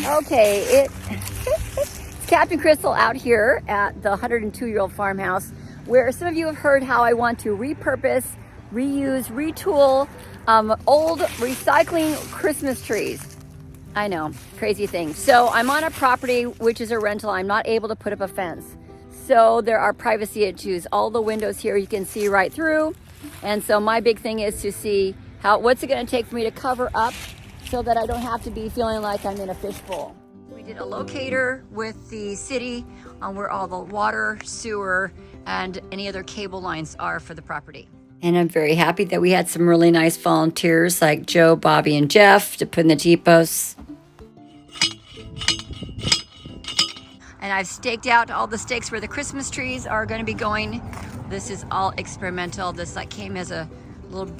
Okay, it's Captain Crystal out here at the 102-year-old farmhouse, where some of you have heard how I want to repurpose, reuse, retool old recycling Christmas trees. I know, crazy thing. So I'm on a property which is a rental. I'm not able to put up a fence. So there are privacy issues. All the windows here you can see right through. And so my big thing is to see what's it gonna take for me to cover up so that I don't have to be feeling like I'm in a fishbowl. We did a locator with the city on where all the water, sewer, and any other cable lines are for the property. And I'm very happy that we had some really nice volunteers like Joe, Bobby, and Jeff to put in the T-posts. And I've staked out all the stakes where the Christmas trees are going to be going. This is all experimental. This came as a little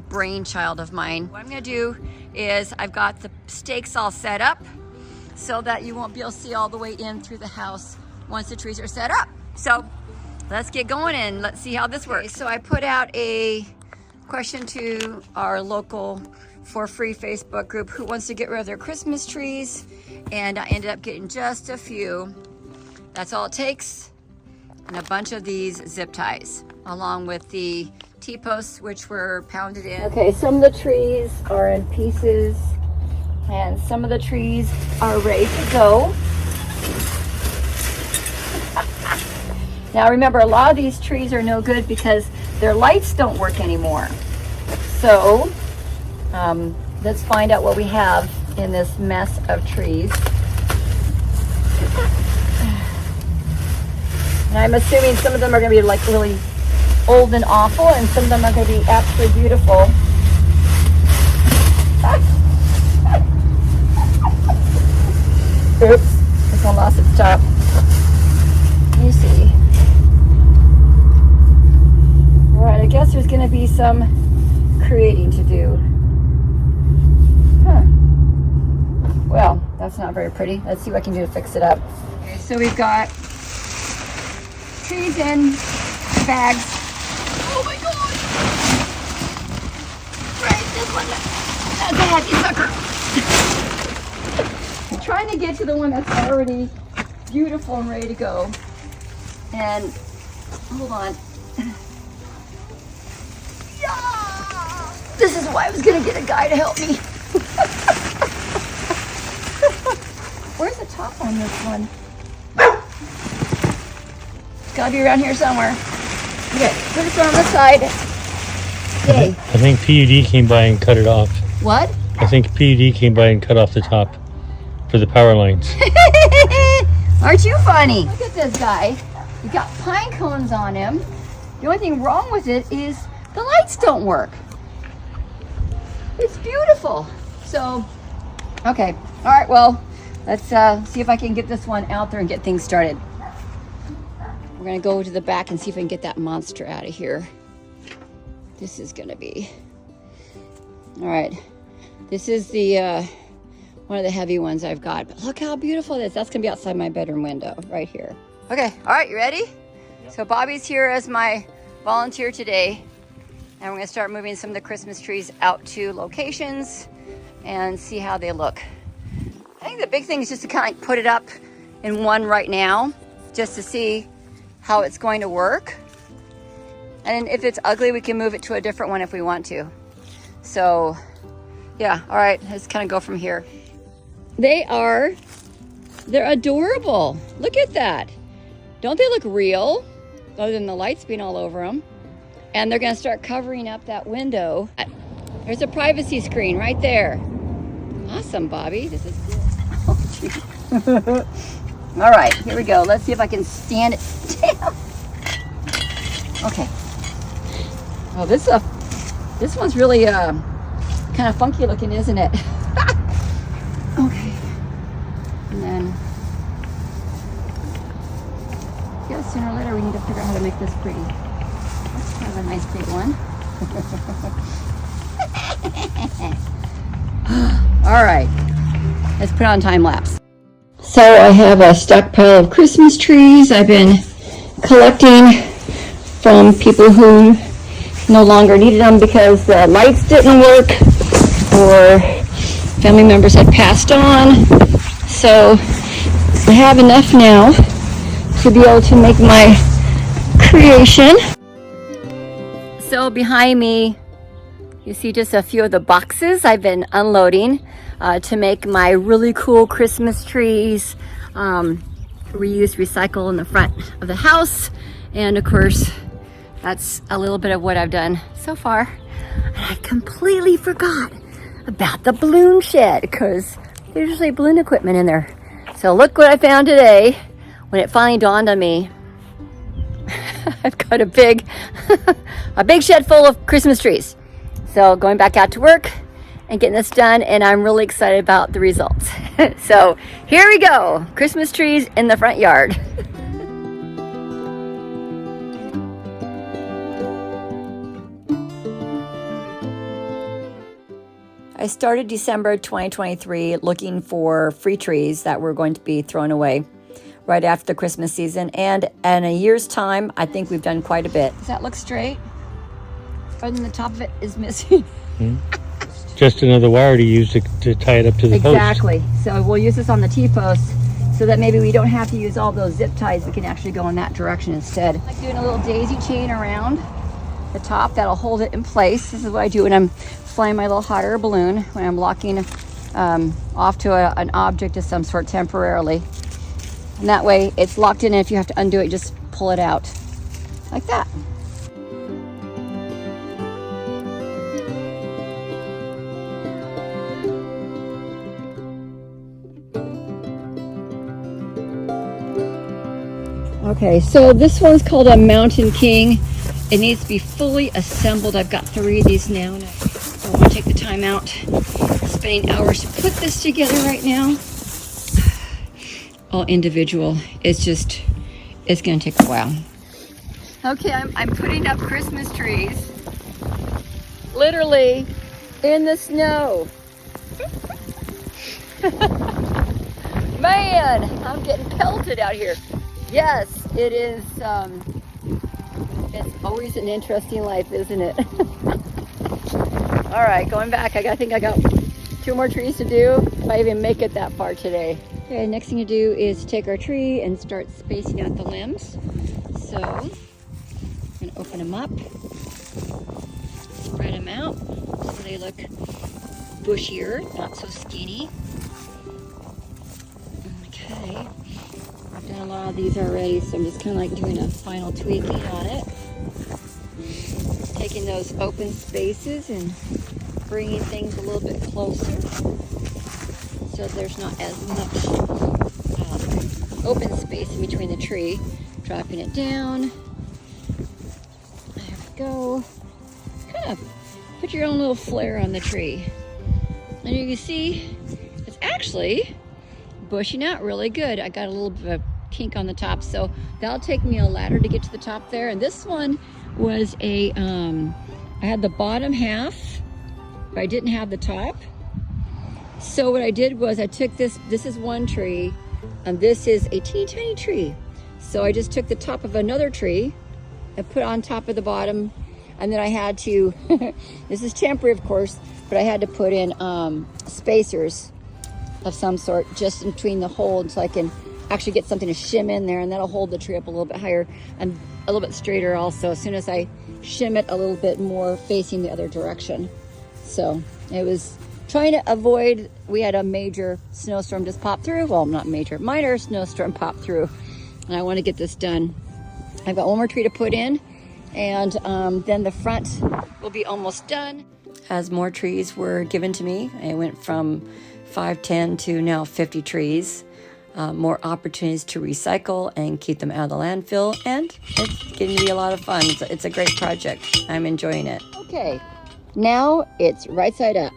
brainchild of mine. What I'm going to do is I've got the stakes all set up so that you won't be able to see all the way in through the house once the trees are set up. So let's get going and let's see how this works. Okay, so I put out a question to our local for free Facebook group, who wants to get rid of their Christmas trees, and I ended up getting just a few. That's all it takes, and a bunch of these zip ties along with the T-posts which were pounded in. Okay, some of the trees are in pieces and some of the trees are ready to go. Now remember, a lot of these trees are no good because their lights don't work anymore. So let's find out what we have in this mess of trees. And I'm assuming some of them are going to be like really old and awful, and some of them are going to be absolutely beautiful. Oops, this one lost its top. Let me see. All right, I guess there's going to be some creating to do. Huh. Well, that's not very pretty. Let's see what I can do to fix it up. Okay, so we've got trees in bags. Oh my god! Right, this one. That's a heavy sucker. I'm trying to get to the one that's already beautiful and ready to go. And hold on. Yeah! This is why I was gonna get a guy to help me. Where's the top on this one? It's gotta be around here somewhere. Okay, put this one on the side. Yay. I think PUD came by and cut it off. What? I think PUD came by and cut off the top for the power lines. Aren't you funny? Look at this guy. He got pine cones on him. The only thing wrong with it is the lights don't work. It's beautiful. So, okay. All right, well, let's see if I can get this one out there and get things started. We're gonna go to the back and see if I can get that monster out of here. This is gonna be, all right. This is the, one of the heavy ones I've got, but look how beautiful it is. That's gonna be outside my bedroom window right here. Okay, all right, you ready? Yep. So Bobby's here as my volunteer today, and we're gonna start moving some of the Christmas trees out to locations and see how they look. I think the big thing is just to kind of put it up in one right now, just to see how it's going to work. And if it's ugly, we can move it to a different one if we want to. So yeah, all right, let's kind of go from here. They're adorable. Look at that. Don't they look real? Other than the lights being all over them. And they're gonna start covering up that window. There's a privacy screen right there. Awesome, Bobby, this is cool. Oh, geez. All right, here we go. Let's see if I can stand it still. Okay. Oh, this one's really kind of funky looking, isn't it? Okay. And then, yeah, sooner or later we need to figure out how to make this pretty. That's kind of a nice big one. All right, let's put on time lapse. So I have a stockpile of Christmas trees I've been collecting from people who no longer needed them because the lights didn't work or family members had passed on. So I have enough now to be able to make my creation. So behind me, you see just a few of the boxes I've been unloading to make my really cool Christmas trees. Reuse, recycle in the front of the house. And of course, that's a little bit of what I've done so far. And I completely forgot about the balloon shed because there's usually balloon equipment in there. So look what I found today when it finally dawned on me. I've got a big shed full of Christmas trees. So going back out to work and getting this done, and I'm really excited about the results. So here we go, Christmas trees in the front yard. I started December 2023 looking for free trees that were going to be thrown away right after the Christmas season, and in a year's time, I think we've done quite a bit. Does that look straight? Other than the top of it is missing. Just another wire to use to tie it up to the post. Exactly. So we'll use this on the T-post so that maybe we don't have to use all those zip ties. We can actually go in that direction instead. I like doing a little daisy chain around the top that'll hold it in place. This is what I do when I'm flying my little hot air balloon, when I'm locking off to an object of some sort temporarily. And that way it's locked in, and if you have to undo it, just pull it out like that. Okay, so this one's called a Mountain King. It needs to be fully assembled. I've got 3 of these now, and I don't want to take the time out spending hours to put this together right now. All individual. It's going to take a while. Okay, I'm putting up Christmas trees, literally in the snow. Man, I'm getting pelted out here. Yes, it is. It's always an interesting life, isn't it? All right, going back. I think I got 2 more trees to do, if I even make it that far today. Okay, next thing to do is take our tree and start spacing out the limbs. So I'm gonna open them up, spread them out so they look bushier, not so skinny. Okay, I've done a lot of these already, so I'm just kind of like doing a final tweaking on it. Taking those open spaces and bringing things a little bit closer so there's not as much open space in between the tree. Dropping it down. There we go. Kind of put your own little flair on the tree. And you can see it's actually bushing out really good. I got a little bit of kink on the top, so that'll take me a ladder to get to the top there. And this one was I had the bottom half, but I didn't have the top. So what I did was I took this is one tree, and this is a teeny tiny tree. So I just took the top of another tree and put on top of the bottom, and then I had to, this is temporary of course, but I had to put in spacers of some sort just in between the holes so I can actually get something to shim in there, and that'll hold the tree up a little bit higher and a little bit straighter also as soon as I shim it a little bit more facing the other direction. So it was trying to avoid, we had a major snowstorm just pop through. Well, not major, minor snowstorm pop through, and I want to get this done. I've got one more tree to put in, and then the front will be almost done. As more trees were given to me, I went from 5, 10 to now 50 trees. More opportunities to recycle and keep them out of the landfill, and it's getting to be a lot of fun. It's a great project. I'm enjoying it. Okay, now it's right side up.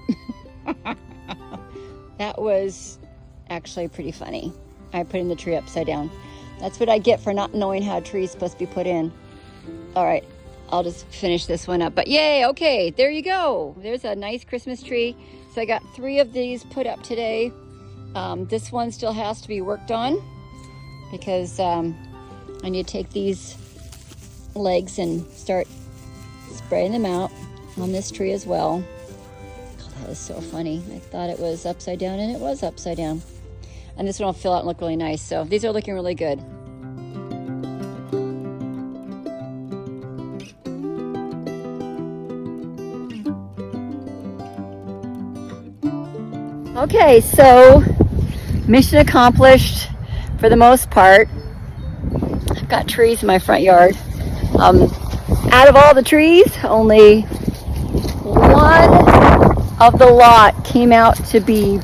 That was actually pretty funny. I put in the tree upside down. That's what I get for not knowing how a tree is supposed to be put in. All right, I'll just finish this one up. But yay, okay, there you go. There's a nice Christmas tree. So I got 3 of these put up today. This one still has to be worked on because I need to take these legs and start spraying them out on this tree as well. Oh, that is so funny. I thought it was upside down, and it was upside down. and this one will fill out and look really nice. So these are looking really good. Okay, so mission accomplished for the most part. I've got trees in my front yard. Out of all the trees, only one of the lot came out to be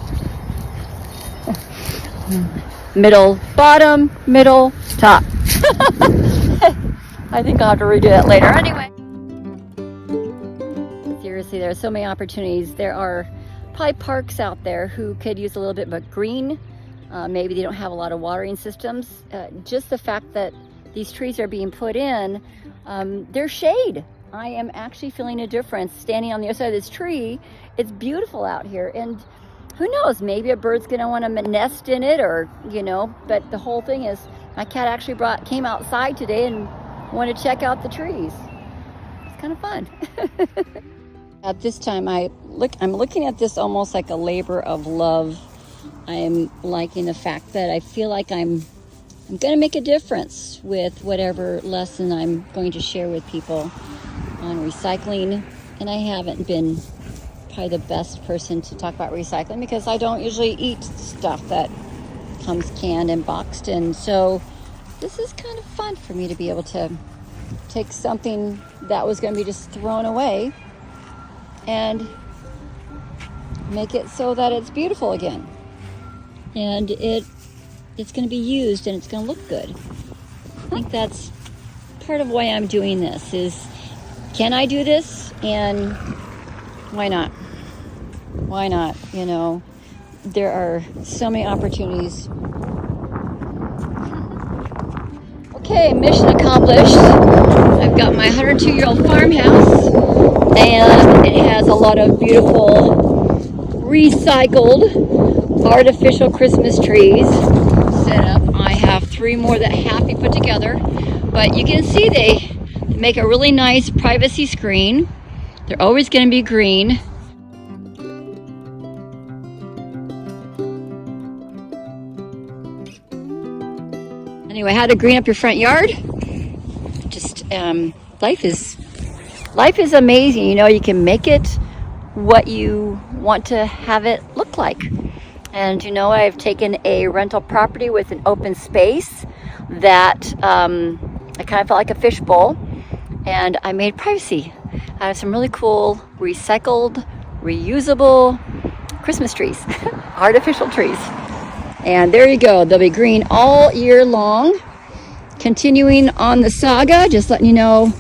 bottom, middle, top. I think I'll have to redo that later. Anyway, seriously, there are so many opportunities. There are probably parks out there who could use a little bit of green. Maybe they don't have a lot of watering systems. Just the fact that these trees are being put in, they're shade. I am actually feeling a difference standing on the other side of this tree. It's beautiful out here, and who knows, maybe a bird's gonna want to nest in it, or but the whole thing is, my cat actually came outside today and wanted to check out the trees. It's kind of fun. At this time, I'm looking at this almost like a labor of love. I am liking the fact that I feel like I'm going to make a difference with whatever lesson I'm going to share with people on recycling. And I haven't been probably the best person to talk about recycling because I don't usually eat stuff that comes canned and boxed. And so this is kind of fun for me to be able to take something that was going to be just thrown away and make it so that it's beautiful again. And it's going to be used and it's going to look good. I think that's part of why I'm doing this is, can I do this? And why not? Why not? There are so many opportunities. Okay, mission accomplished. I've got my 102-year-old farmhouse, and it has a lot of beautiful recycled artificial Christmas trees set up. I have 3 more that have to be put together, but you can see they make a really nice privacy screen. They're always going to be green. Anyway, how to green up your front yard? Just life is amazing. You can make it what you want to have it look like. And I've taken a rental property with an open space that I kind of felt like a fishbowl, and I made privacy out of some really cool recycled, reusable Christmas trees, artificial trees. And there you go. They'll be green all year long. Continuing on the saga, just letting you know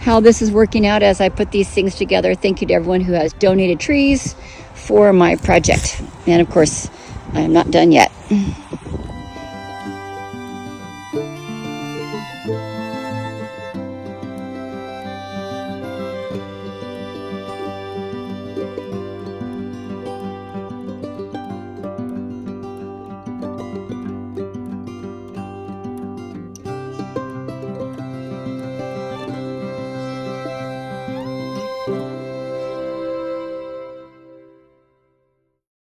how this is working out as I put these things together. Thank you to everyone who has donated trees for my project. And of course, I am not done yet.